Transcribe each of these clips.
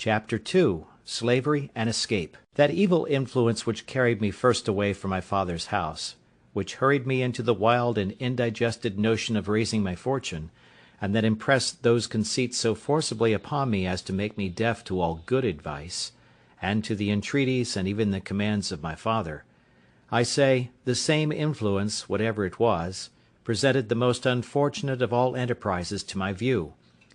Chapter 2. Slavery and Escape. That evil influence which carried me first away from my father's house, which hurried me into the wild and indigested notion of raising my fortune, and that impressed those conceits so forcibly upon me as to make me deaf to all good advice, and to the entreaties and even the commands of my father, I say, the same influence, whatever it was, presented the most unfortunate of all enterprises to my view,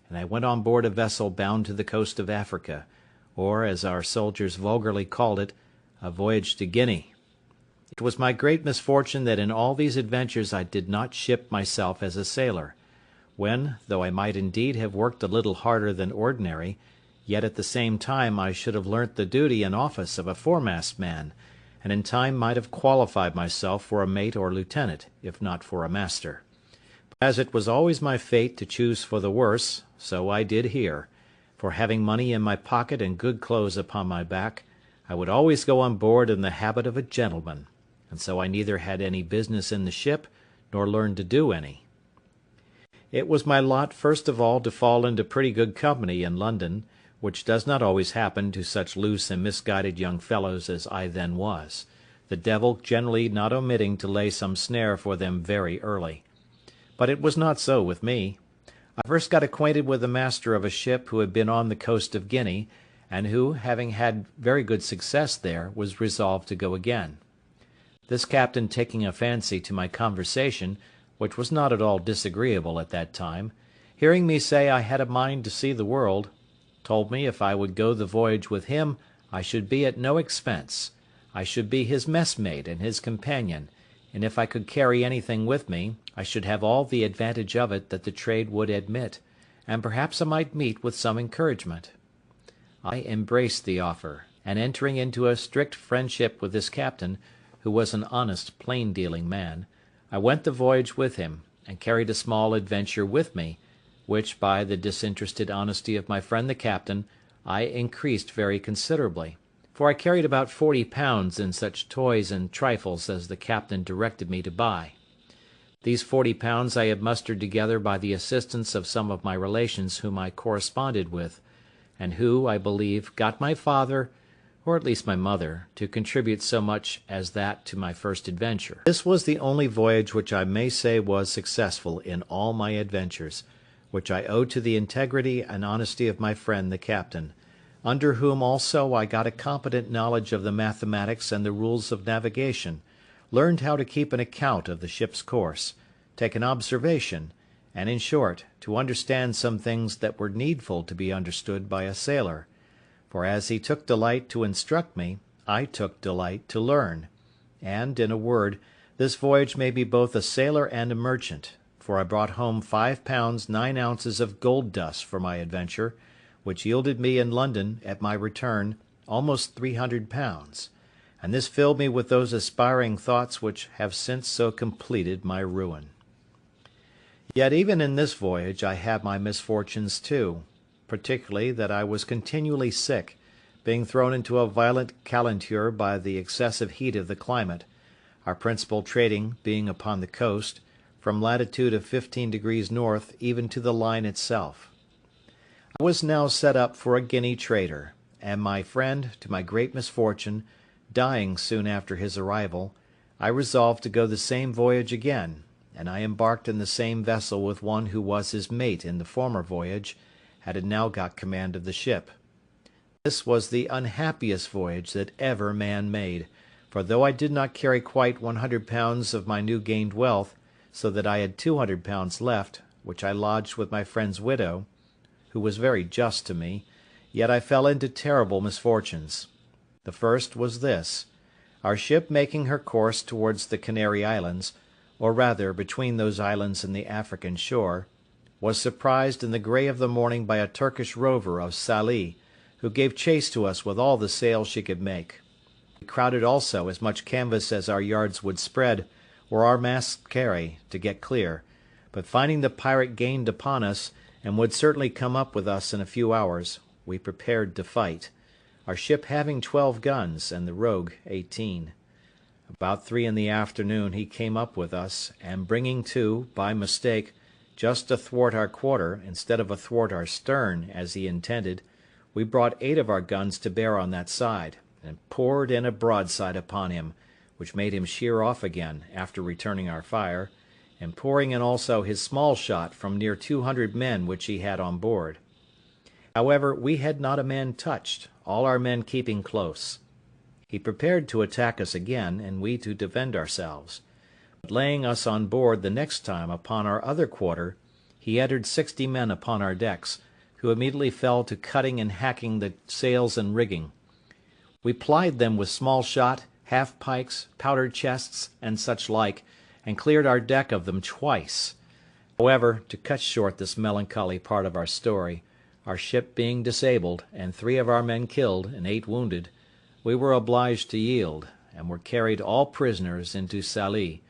and I went on board a vessel bound to the coast of Africa, or, as our soldiers vulgarly called it, a voyage to Guinea. It was my great misfortune that in all these adventures I did not ship myself as a sailor, when, though I might indeed have worked a little harder than ordinary, yet at the same time I should have learnt the duty and office of a foremast man, and in time might have qualified myself for a mate or lieutenant, if not for a master. But as it was always my fate to choose for the worse, so I did here, for having money in my pocket and good clothes upon my back, I would always go on board in the habit of a gentleman, and so I neither had any business in the ship, nor learned to do any. It was my lot first of all to fall into pretty good company in London, which does not always happen to such loose and misguided young fellows as I then was, the devil generally not omitting to lay some snare for them very early. But it was not so with me. I first got acquainted with the master of a ship who had been on the coast of Guinea, and who, having had very good success there, was resolved to go again. This captain taking a fancy to my conversation, which was not at all disagreeable at that time, hearing me say I had a mind to see the world, told me if I would go the voyage with him I should be at no expense. I should be his messmate and his companion, and if I could carry anything with me, I should have all the advantage of it that the trade would admit, and perhaps I might meet with some encouragement. I embraced the offer, and entering into a strict friendship with this captain, who was an honest, plain-dealing man, I went the voyage with him, and carried a small adventure with me, which, by the disinterested honesty of my friend the captain, I increased very considerably, for I carried about £40 in such toys and trifles as the captain directed me to buy. These £40 I had mustered together by the assistance of some of my relations whom I corresponded with, and who, I believe, got my father, or at least my mother, to contribute so much as that to my first adventure. This was the only voyage which I may say was successful in all my adventures, which I owe to the integrity and honesty of my friend the captain, under whom also I got a competent knowledge of the mathematics and the rules of navigation, learned how to keep an account of the ship's course, take an observation, and, in short, to understand some things that were needful to be understood by a sailor, for as he took delight to instruct me, I took delight to learn, and, in a word, this voyage made me both a sailor and a merchant, for I brought home 5 pounds 9 ounces of gold dust for my adventure, which yielded me in London, at my return, almost £300, and this filled me with those aspiring thoughts which have since so completed my ruin. Yet even in this voyage I had my misfortunes too, particularly that I was continually sick, being thrown into a violent calenture by the excessive heat of the climate, our principal trading being upon the coast, from latitude of 15 degrees north even to the line itself. I was now set up for a Guinea trader, and my friend, to my great misfortune, dying soon after his arrival, I resolved to go the same voyage again, and I embarked in the same vessel with one who was his mate in the former voyage, had now got command of the ship. This was the unhappiest voyage that ever man made, for though I did not carry quite £100 of my new gained wealth, so that I had £200 left, which I lodged with my friend's widow, who was very just to me, yet I fell into terrible misfortunes. The first was this: our ship making her course towards the Canary Islands, or rather between those islands and the African shore, was surprised in the grey of the morning by a Turkish rover of Sallee, who gave chase to us with all the sail she could make. We crowded also as much canvas as our yards would spread, or our masts carry, to get clear, but finding the pirate gained upon us, and would certainly come up with us in a few hours, we prepared to fight, our ship having 12 guns, and the rogue 18. About 3 in the afternoon he came up with us, and bringing to, by mistake, just athwart our quarter, instead of athwart our stern, as he intended, we brought 8 of our guns to bear on that side, and poured in a broadside upon him, which made him sheer off again, after returning our fire, and pouring in also his small shot from near 200 men which he had on board. However, we had not a man touched, all our men keeping close. He prepared to attack us again, and we to defend ourselves. But laying us on board the next time upon our other quarter, he entered 60 men upon our decks, who immediately fell to cutting and hacking the sails and rigging. We plied them with small shot, half-pikes, powder chests, and such like, and cleared our deck of them twice. However, to cut short this melancholy part of our story, our ship being disabled, and 3 of our men killed, and 8 wounded, we were obliged to yield, and were carried all prisoners into Salé,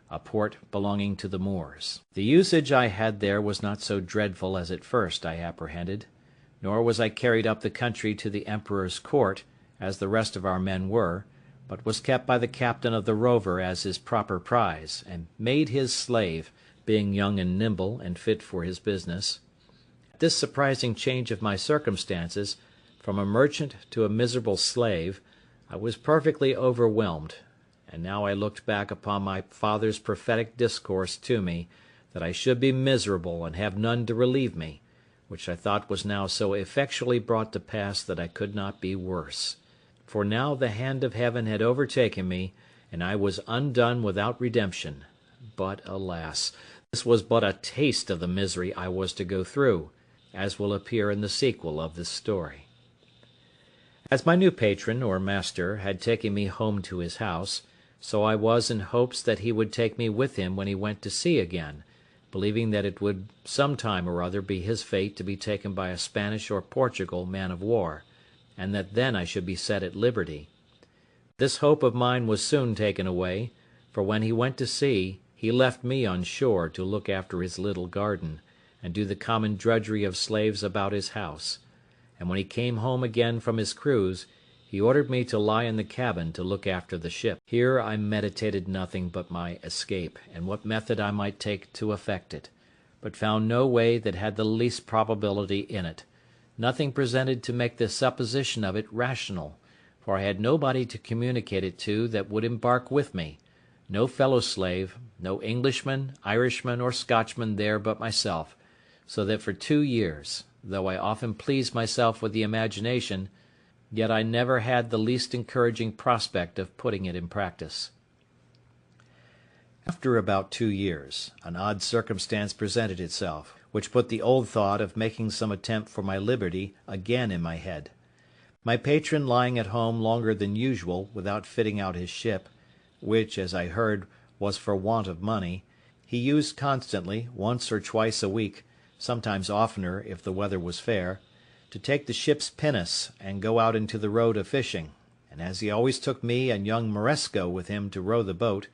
a port belonging to the Moors. The usage I had there was not so dreadful as at first I apprehended, nor was I carried up the country to the Emperor's court, as the rest of our men were, but was kept by the captain of the rover as his proper prize, and made his slave, being young and nimble, and fit for his business. At this surprising change of my circumstances, from a merchant to a miserable slave, I was perfectly overwhelmed, and now I looked back upon my father's prophetic discourse to me, that I should be miserable and have none to relieve me, which I thought was now so effectually brought to pass that I could not be worse. For now the hand of heaven had overtaken me, and I was undone without redemption. But, alas, this was but a taste of the misery I was to go through, as will appear in the sequel of this story. As my new patron, or master, had taken me home to his house, so I was in hopes that he would take me with him when he went to sea again, believing that it would some time or other be his fate to be taken by a Spanish or Portugal man of war, and that then I should be set at liberty. This hope of mine was soon taken away, for when he went to sea, he left me on shore to look after his little garden, and do the common drudgery of slaves about his house; and when he came home again from his cruise, he ordered me to lie in the cabin to look after the ship. Here I meditated nothing but my escape, and what method I might take to effect it, but found no way that had the least probability in it, nothing presented to make the supposition of it rational, for I had nobody to communicate it to that would embark with me, no fellow-slave, no Englishman, Irishman, or Scotchman there but myself, so that for 2 years, though I often pleased myself with the imagination, yet I never had the least encouraging prospect of putting it in practice. After about 2 years, an odd circumstance presented itself, which put the old thought of making some attempt for my liberty again in my head. My patron lying at home longer than usual without fitting out his ship, which, as I heard, was for want of money, he used constantly, once or twice a week, sometimes oftener if the weather was fair, to take the ship's pinnace and go out into the road a fishing, and as he always took me and young Moresco with him to row the boat,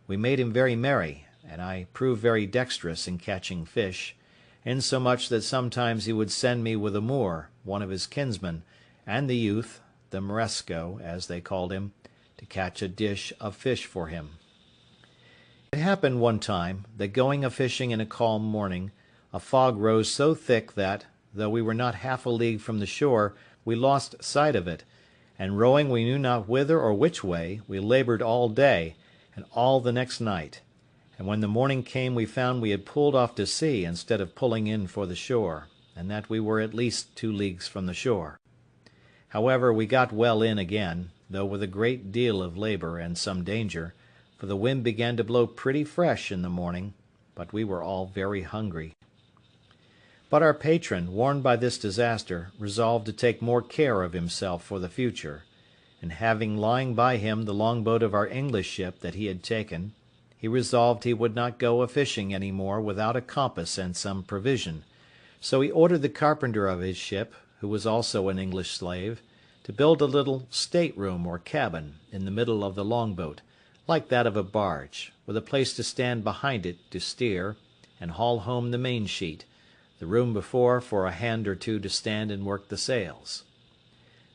we made him very merry, and I proved very dexterous in catching fish, insomuch that sometimes he would send me with a Moor, one of his kinsmen, and the youth, the Moresco, as they called him, to catch a dish of fish for him. It happened one time that going a-fishing in a calm morning, a fog rose so thick that, though we were not half a league from the shore, we lost sight of it, and rowing we knew not whither or which way, we laboured all day, and all the next night, and when the morning came we found we had pulled off to sea instead of pulling in for the shore, and that we were at least 2 leagues from the shore. However, we got well in again, though with a great deal of labour and some danger, for the wind began to blow pretty fresh in the morning, but we were all very hungry. But our patron, warned by this disaster, resolved to take more care of himself for the future, and having lying by him the longboat of our English ship that he had taken, he resolved he would not go a-fishing any more without a compass and some provision, so he ordered the carpenter of his ship, who was also an English slave, to build a little state-room or cabin in the middle of the longboat, like that of a barge, with a place to stand behind it to steer, and haul home the main-sheet, the room before for a hand or two to stand and work the sails.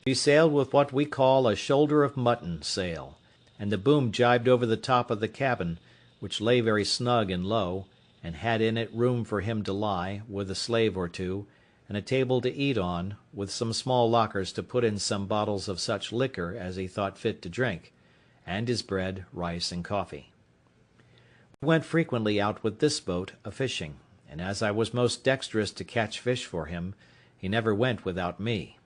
She sailed with what we call a shoulder-of-mutton sail, and the boom jibed over the top of the cabin, which lay very snug and low, and had in it room for him to lie, with a slave or two, and a table to eat on, with some small lockers to put in some bottles of such liquor as he thought fit to drink, and his bread, rice, and coffee. We went frequently out with this boat a-fishing, and as I was most dexterous to catch fish for him, he never went without me.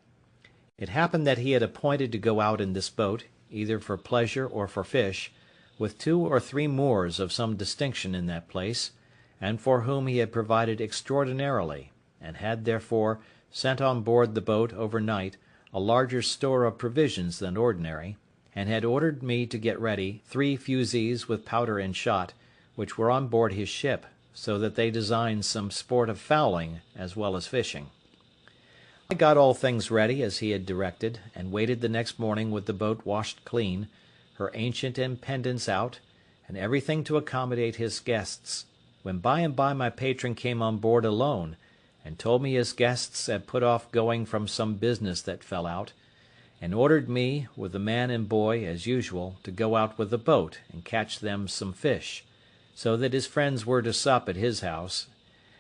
It happened that he had appointed to go out in this boat, either for pleasure or for fish, with 2 or 3 Moors of some distinction in that place, and for whom he had provided extraordinarily, and had therefore sent on board the boat overnight a larger store of provisions than ordinary, and had ordered me to get ready 3 fusees with powder and shot, which were on board his ship, so that they designed some sport of fowling as well as fishing. I got all things ready as he had directed, and waited the next morning with the boat washed clean, her ancient and pendants out, and everything to accommodate his guests, when by and by my patron came on board alone, and told me his guests had put off going from some business that fell out, and ordered me, with the man and boy, as usual, to go out with the boat and catch them some fish, so that his friends were to sup at his house,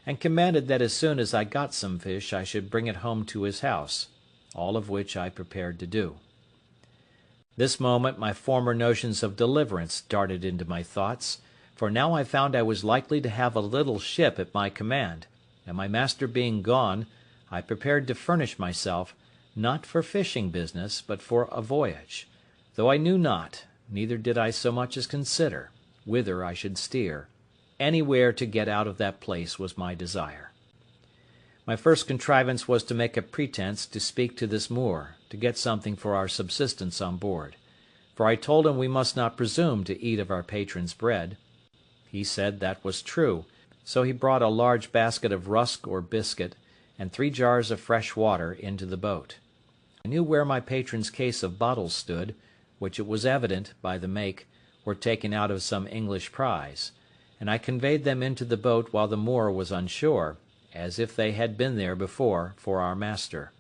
and commanded that as soon as I got some fish I should bring it home to his house, all of which I prepared to do. This moment my former notions of deliverance darted into my thoughts, for now I found I was likely to have a little ship at my command, and my master being gone, I prepared to furnish myself, not for fishing business, but for a voyage, though I knew not, neither did I so much as consider, whither I should steer. Anywhere to get out of that place was my desire. My first contrivance was to make a pretence to speak to this Moor, to get something for our subsistence on board, for I told him we must not presume to eat of our patron's bread. He said that was true, so he brought a large basket of rusk or biscuit, and 3 jars of fresh water into the boat. I knew where my patron's case of bottles stood, which it was evident, by the make, were taken out of some English prize, and I conveyed them into the boat while the Moor was on shore, as if they had been there before for our master.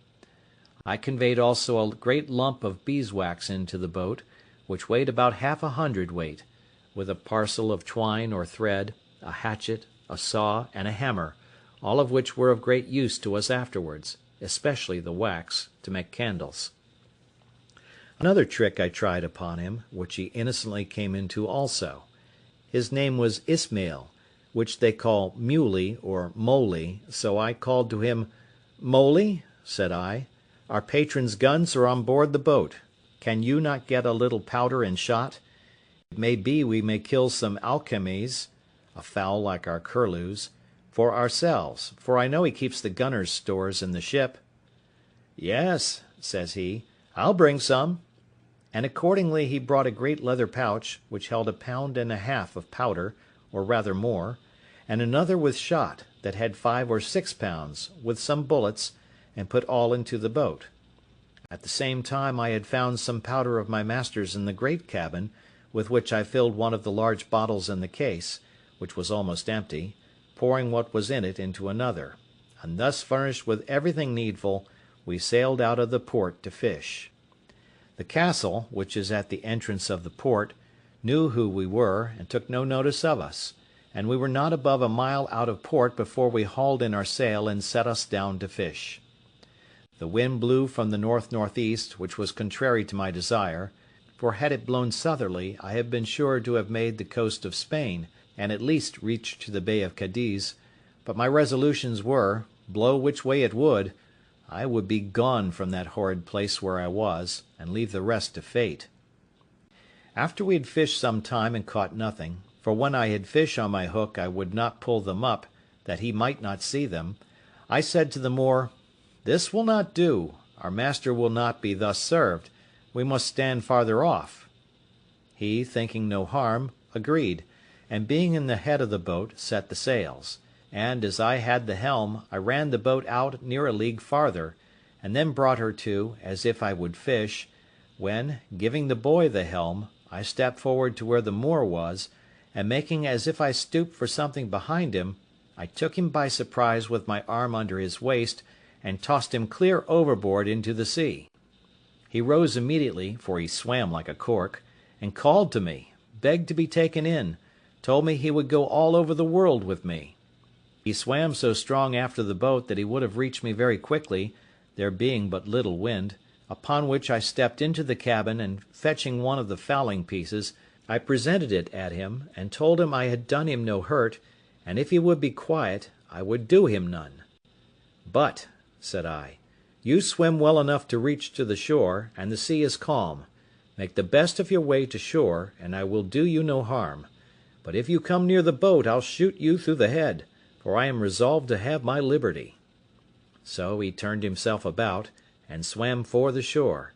I conveyed also a great lump of beeswax into the boat, which weighed about 1/2 hundredweight, with a parcel of twine or thread, a hatchet, a saw, and a hammer, all of which were of great use to us afterwards, especially the wax, to make candles. Another trick I tried upon him, which he innocently came into also. His name was Ismail, which they call Muley or Moly, so I called to him, "Moly," said I, "our patron's guns are on board the boat. Can you not get a little powder and shot? It may be we may kill some alcamies, a fowl like our curlews, for ourselves, for I know he keeps the gunner's stores in the ship." "Yes," says he, "I'll bring some." And accordingly he brought a great leather pouch, which held 1.5 pounds of powder, or rather more, and another with shot, that had 5 or 6 pounds, with some bullets, and put all into the boat. At the same time I had found some powder of my master's in the great cabin, with which I filled one of the large bottles in the case, which was almost empty, pouring what was in it into another, and thus furnished with everything needful, we sailed out of the port to fish. The castle, which is at the entrance of the port, knew who we were, and took no notice of us, and we were not above a mile out of port before we hauled in our sail and set us down to fish. The wind blew from the north-northeast, which was contrary to my desire, for had it blown southerly I had been sure to have made the coast of Spain, and at least reached to the Bay of Cadiz, but my resolutions were, blow which way it would, I would be gone from that horrid place where I was, and leave the rest to fate. After we had fished some time and caught nothing, for when I had fish on my hook I would not pull them up, that he might not see them, I said to the Moor, "This will not do, our master will not be thus served, we must stand farther off." He, thinking no harm, agreed, and being in the head of the boat, set the sails, and, as I had the helm, I ran the boat out near a league farther, and then brought her to, as if I would fish, when, giving the boy the helm, I stepped forward to where the Moor was, and making as if I stooped for something behind him, I took him by surprise with my arm under his waist, and tossed him clear overboard into the sea. He rose immediately, for he swam like a cork, and called to me, begged to be taken in, told me he would go all over the world with me. He swam so strong after the boat that he would have reached me very quickly, there being but little wind, upon which I stepped into the cabin, and fetching one of the fowling pieces, I presented it at him, and told him I had done him no hurt, and if he would be quiet, I would do him none. But, said I, you swim well enough to reach to the shore, and the sea is calm. Make the best of your way to shore, and I will do you no harm. But if you come near the boat, I'll shoot you through the head, for I am resolved to have my liberty. So he turned himself about, and swam for the shore,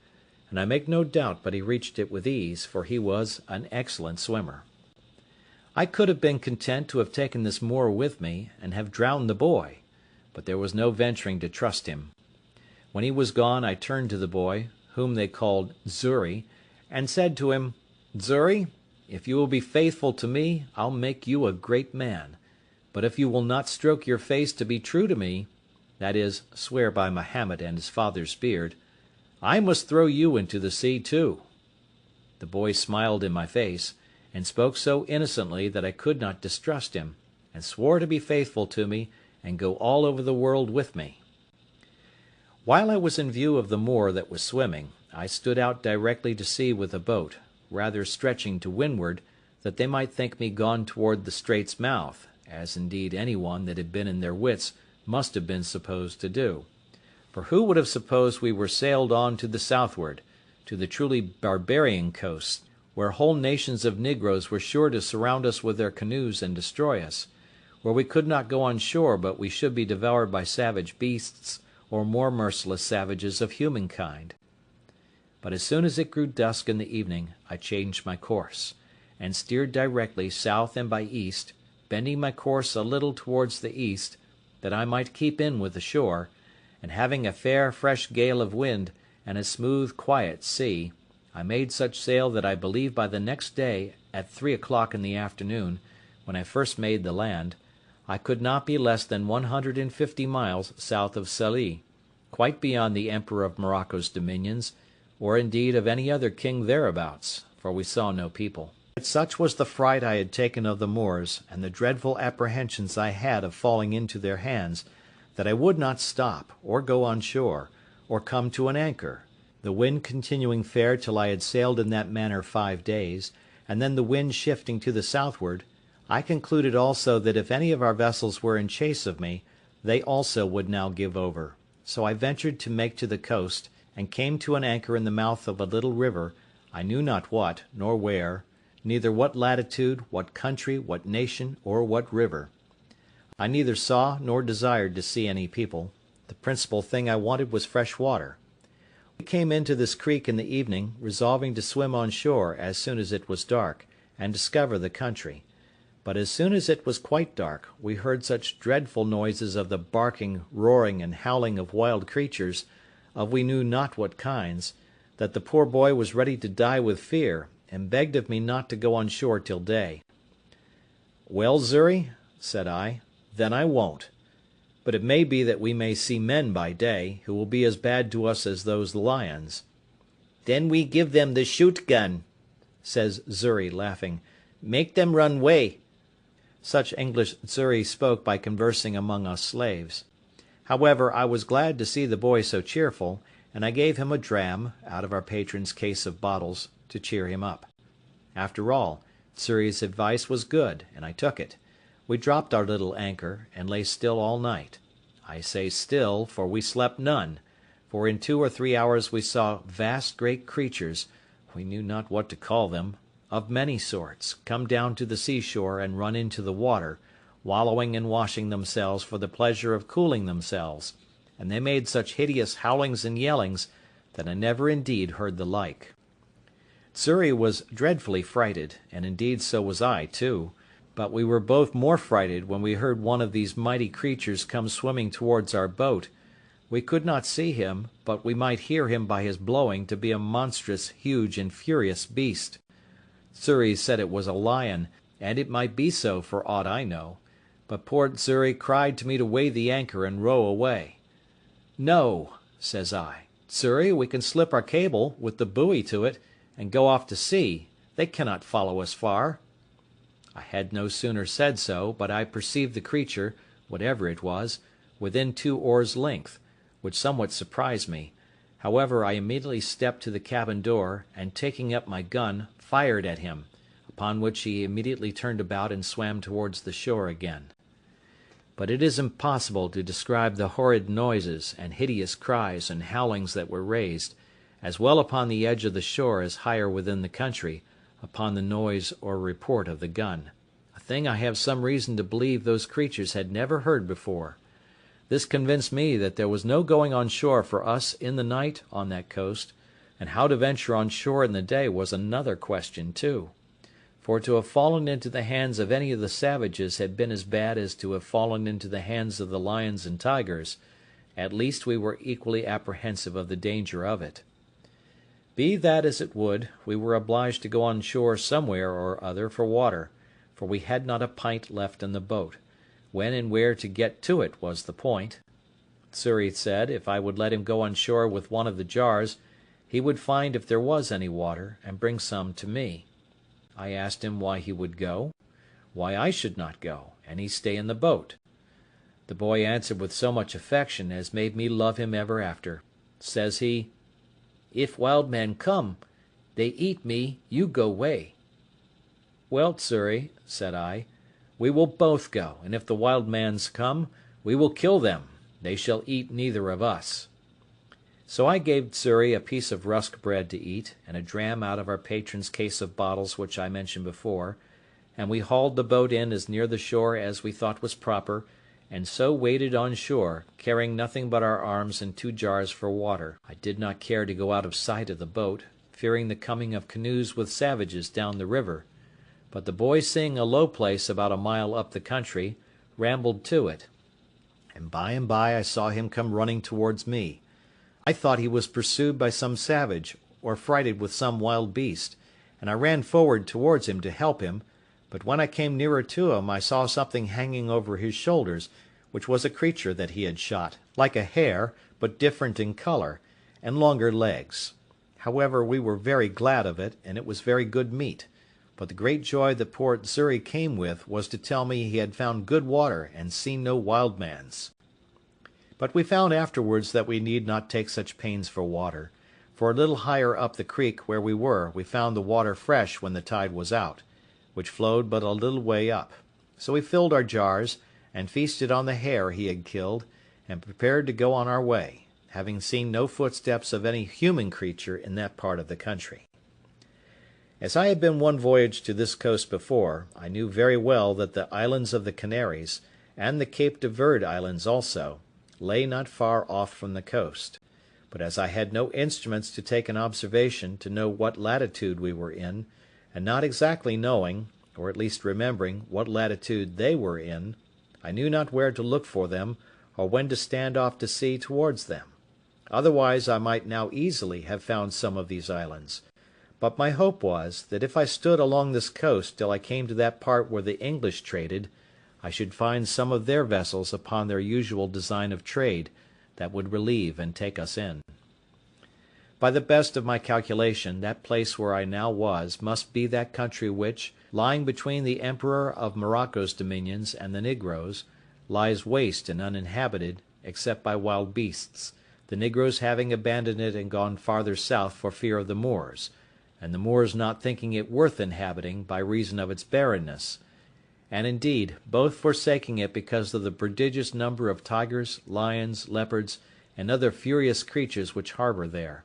and I make no doubt but he reached it with ease, for he was an excellent swimmer. I could have been content to have taken this Moor with me, and have drowned the boy, but there was no venturing to trust him. When he was gone, I turned to the boy, whom they called Xury, and said to him, Xury, if you will be faithful to me, I'll make you a great man. But if you will not stroke your face to be true to me, that is, swear by Mahomet and his father's beard, I must throw you into the sea too. The boy smiled in my face, and spoke so innocently that I could not distrust him, and swore to be faithful to me, and go all over the world with me. While I was in view of the Moor that was swimming, I stood out directly to sea with the boat, rather stretching to windward, that they might think me gone toward the strait's mouth, as indeed any one that had been in their wits must have been supposed to do. For who would have supposed we were sailed on to the southward, to the truly barbarian coast, where whole nations of negroes were sure to surround us with their canoes and destroy us, where we could not go on shore but we should be devoured by savage beasts, or more merciless savages of humankind? But as soon as it grew dusk in the evening, I changed my course, and steered directly south and by east, bending my course a little towards the east, that I might keep in with the shore, and having a fair fresh gale of wind, and a smooth quiet sea, I made such sail that I believe by the next day, at 3 o'clock in the afternoon, when I first made the land, I could not be less than 150 miles south of Sallee, quite beyond the Emperor of Morocco's dominions, or indeed of any other king thereabouts, for we saw no people. But such was the fright I had taken of the Moors, and the dreadful apprehensions I had of falling into their hands, that I would not stop, or go on shore, or come to an anchor, the wind continuing fair till I had sailed in that manner 5 days, and then the wind shifting to the southward. I concluded also that if any of our vessels were in chase of me, they also would now give over. So I ventured to make to the coast, and came to an anchor in the mouth of a little river, I knew not what, nor where, neither what latitude, what country, what nation, or what river. I neither saw nor desired to see any people. The principal thing I wanted was fresh water. We came into this creek in the evening, resolving to swim on shore as soon as it was dark, and discover the country. But as soon as it was quite dark, we heard such dreadful noises of the barking, roaring, and howling of wild creatures, of we knew not what kinds, that the poor boy was ready to die with fear, and begged of me not to go on shore till day. Well, Xury, said I, then I won't. But it may be that we may see men by day, who will be as bad to us as those lions. Then we give them the shoot-gun, says Xury, laughing. Make them run way. Such English Xury spoke by conversing among us slaves. However, I was glad to see the boy so cheerful, and I gave him a dram, out of our patron's case of bottles, to cheer him up. After all, Xury's advice was good, and I took it. We dropped our little anchor, and lay still all night. I say still, for we slept none, for in 2 or 3 hours we saw vast great creatures, we knew not what to call them, of many sorts, come down to the seashore and run into the water, wallowing and washing themselves for the pleasure of cooling themselves, and they made such hideous howlings and yellings that I never indeed heard the like. Xury was dreadfully frighted, and indeed so was I too, but we were both more frighted when we heard one of these mighty creatures come swimming towards our boat. We could not see him, but we might hear him by his blowing to be a monstrous, huge, and furious beast. Xury said it was a lion, and it might be so for aught I know, but poor Xury cried to me to weigh the anchor and row away. No, says I, Xury, we can slip our cable, with the buoy to it, and go off to sea. They cannot follow us far. I had no sooner said so, but I perceived the creature, whatever it was, within 2 oars' length, which somewhat surprised me. However, I immediately stepped to the cabin door, and taking up my gun, fired at him, upon which he immediately turned about and swam towards the shore again. But it is impossible to describe the horrid noises and hideous cries and howlings that were raised, as well upon the edge of the shore as higher within the country, upon the noise or report of the gun, a thing I have some reason to believe those creatures had never heard before. This convinced me that there was no going on shore for us in the night on that coast, and how to venture on shore in the day was another question too. For to have fallen into the hands of any of the savages had been as bad as to have fallen into the hands of the lions and tigers. At least we were equally apprehensive of the danger of it. Be that as it would, we were obliged to go on shore somewhere or other for water, for we had not a pint left in the boat. When and where to get to it was the point. Xury said if I would let him go on shore with one of the jars, he would find if there was any water, and bring some to me. I asked him why he would go, why I should not go, and he stay in the boat. The boy answered with so much affection as made me love him ever after. Says he, "If wild men come, they eat me, you go way." "Well, Xury," said I, "we will both go, and if the wild mans come, we will kill them. They shall eat neither of us." So I gave Xury a piece of rusk bread to eat, and a dram out of our patron's case of bottles which I mentioned before, and we hauled the boat in as near the shore as we thought was proper, and so waded on shore, carrying nothing but our arms and 2 jars for water. I did not care to go out of sight of the boat, fearing the coming of canoes with savages down the river, but the boy seeing a low place about a mile up the country, rambled to it, and by I saw him come running towards me. I thought he was pursued by some savage, or frighted with some wild beast, and I ran forward towards him to help him, but when I came nearer to him I saw something hanging over his shoulders, which was a creature that he had shot, like a hare, but different in colour, and longer legs. However, we were very glad of it, and it was very good meat, but the great joy that poor Xury came with was to tell me he had found good water and seen no wild mans. But we found afterwards that we need not take such pains for water, for a little higher up the creek where we were we found the water fresh when the tide was out, which flowed but a little way up. So we filled our jars, and feasted on the hare he had killed, and prepared to go on our way, having seen no footsteps of any human creature in that part of the country. As I had been one voyage to this coast before, I knew very well that the islands of the Canaries, and the Cape de Verde islands also, lay not far off from the coast; but as I had no instruments to take an observation to know what latitude we were in, and not exactly knowing, or at least remembering, what latitude they were in, I knew not where to look for them, or when to stand off to sea towards them. Otherwise I might now easily have found some of these islands; but my hope was, that if I stood along this coast till I came to that part where the English traded, I should find some of their vessels upon their usual design of trade, that would relieve and take us in. By the best of my calculation, that place where I now was must be that country which, lying between the Emperor of Morocco's dominions and the Negroes, lies waste and uninhabited, except by wild beasts, the Negroes having abandoned it and gone farther south for fear of the Moors, and the Moors not thinking it worth inhabiting by reason of its barrenness, and indeed both forsaking it because of the prodigious number of tigers, lions, leopards, and other furious creatures which harbour there,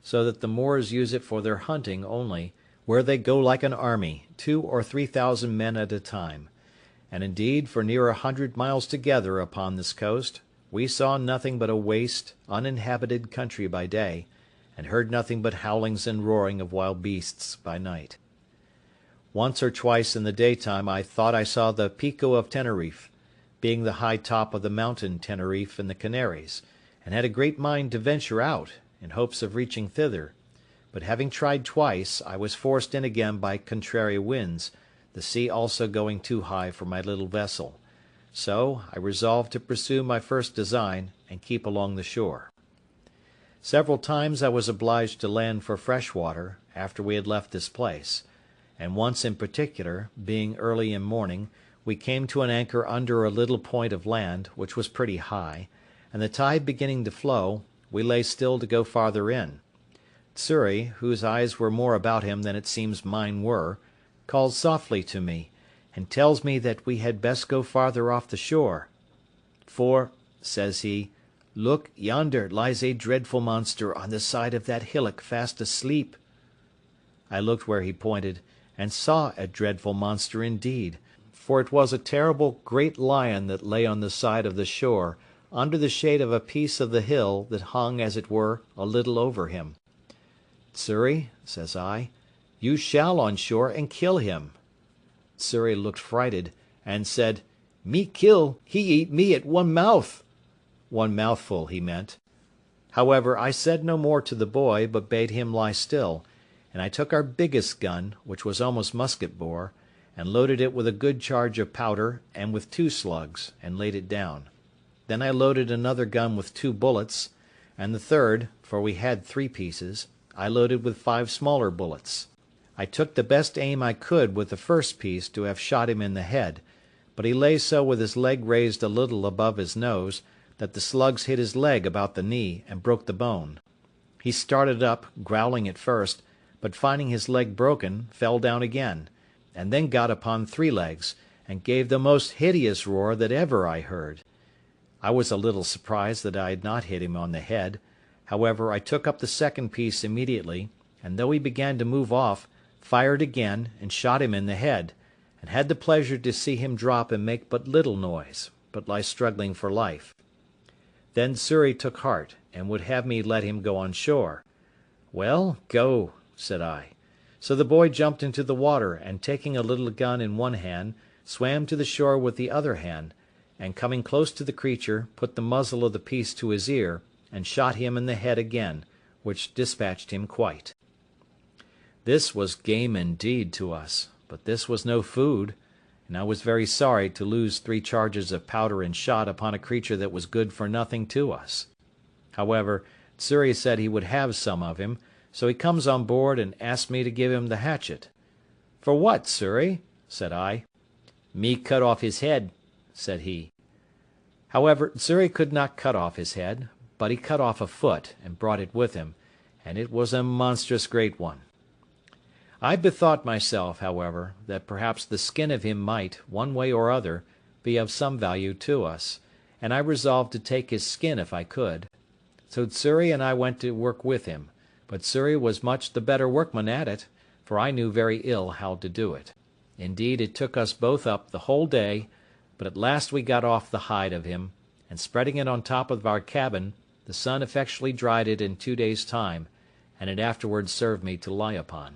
so that the Moors use it for their hunting only, where they go like an army, 2,000 or 3,000 men at a time; and indeed for near 100 miles together upon this coast we saw nothing but a waste, uninhabited country by day, and heard nothing but howlings and roaring of wild beasts by night. Once or twice in the daytime I thought I saw the Pico of Teneriffe, being the high top of the mountain Teneriffe in the Canaries, and had a great mind to venture out, in hopes of reaching thither; but having tried twice, I was forced in again by contrary winds, the sea also going too high for my little vessel; so I resolved to pursue my first design, and keep along the shore. Several times I was obliged to land for fresh water, after we had left this place; and once in particular, being early in morning, we came to an anchor under a little point of land, which was pretty high, and the tide beginning to flow, we lay still to go farther in. Xury, whose eyes were more about him than it seems mine were, calls softly to me, and tells me that we had best go farther off the shore. For, says he, look, yonder lies a dreadful monster on the side of that hillock fast asleep. I looked where he pointed, and saw a dreadful monster indeed, for it was a terrible great lion that lay on the side of the shore, under the shade of a piece of the hill that hung, as it were, a little over him. Xury, says I, you shall on shore and kill him. Xury looked frighted, and said, me kill, he eat me at one mouth. One mouthful, he meant. However, I said no more to the boy, but bade him lie still, and I took our biggest gun, which was almost musket-bore, and loaded it with a good charge of powder, and with 2 slugs, and laid it down. Then I loaded another gun with 2 bullets, and the third, for we had 3 pieces, I loaded with 5 smaller bullets. I took the best aim I could with the first piece to have shot him in the head, but he lay so with his leg raised a little above his nose, that the slugs hit his leg about the knee, and broke the bone. He started up, growling at first, but finding his leg broken, fell down again, and then got upon 3 legs, and gave the most hideous roar that ever I heard. I was a little surprised that I had not hit him on the head. However, I took up the second piece immediately, and though he began to move off, fired again, and shot him in the head, and had the pleasure to see him drop and make but little noise, but lie struggling for life. Then Xury took heart, and would have me let him go on shore. Well, go, said I. So the boy jumped into the water, and taking a little gun in one hand, swam to the shore with the other hand, and coming close to the creature, put the muzzle of the piece to his ear, and shot him in the head again, which dispatched him quite. This was game indeed to us, but this was no food, and I was very sorry to lose 3 charges of powder and shot upon a creature that was good for nothing to us. However, Xury said he would have some of him, so he comes on board and asked me to give him the hatchet. For what, Xury? Said I. Me cut off his head, said he. However, Xury could not cut off his head, but he cut off a foot, and brought it with him, and it was a monstrous great one. I bethought myself, however, that perhaps the skin of him might, one way or other, be of some value to us, and I resolved to take his skin if I could. So Xury and I went to work with him, but Xury was much the better workman at it, for I knew very ill how to do it. Indeed, it took us both up the whole day, but at last we got off the hide of him, and spreading it on top of our cabin, the sun effectually dried it in 2 days' time, and it afterwards served me to lie upon.